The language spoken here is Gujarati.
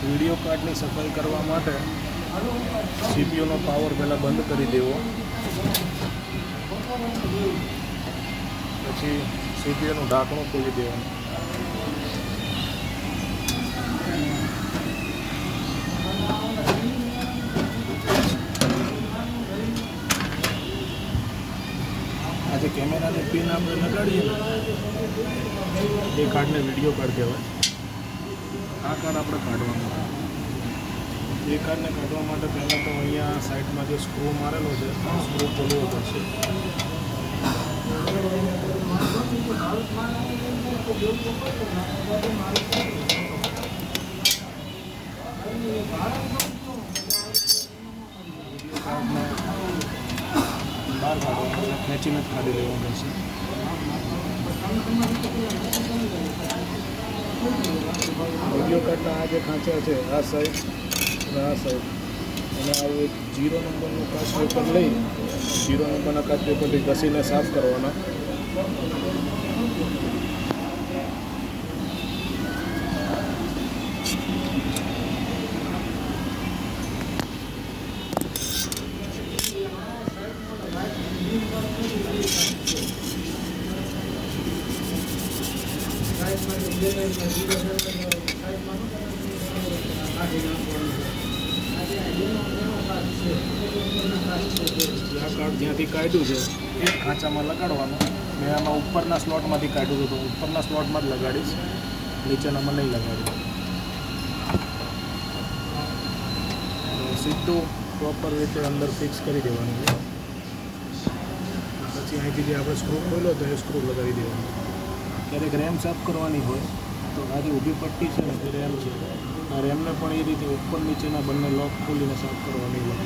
વિડીયો કાર્ડની સફાઈ કરવા માટે સીપીયુનો પાવર પહેલાં બંધ કરી દેવો, પછી સીપીયુનું ઢાંકણું ખોલી દેવાનું. આ જે કેમેરાની પિન આપણે લગાડીએ ને એ કાર્ડને વિડીયો કાર્ડ કહેવાય. આ કાર્ડ આપણે કાઢવાનું. એ કાર્ડને કાઢવા માટે પહેલાં તો અહીંયા સાઈડમાં જે સ્ક્રૂ મારેલો છે સ્ક્રૂ ખોલવો પડશે. બહાર કાઢવાનું, ખેંચીને જ કાઢી લેવું પડશે. વિડીયો કાર્ડના આ જે ખાંચા છે આ સાઈડ અને આ સાઈડ, અને આવું એક 0 નંબરનું કાચ પેપર લઈ 0 નંબરના કાચ પેપરથી ઘસીને સાફ કરવાના. આ કાર્ડ જ્યાંથી કાઢ્યું છે એ ખાંચામાં લગાડવાનું. મેં આમાં ઉપરના સ્લોટમાંથી કાઢ્યું હતું તો ઉપરના સ્લોટમાં જ લગાડીશ, નીચેનામાં નહીં લગાડું. સીધું પ્રોપર રીતે અંદર ફિક્સ કરી દેવાનું છે. પછી અહીંથી જે આપણે સ્ક્રૂ ખોલ્યો તો એ સ્ક્રૂ લગાવી દેવાનું. ક્યારેક રેમ સાફ કરવાની હોય તો આ જે ઊભી પટ્ટી છે ને એ રેમ છે. આ રેમને પણ એ રીતે ઉપર નીચેના બંને લોક ખોલીને સાફ કરવાની હોય.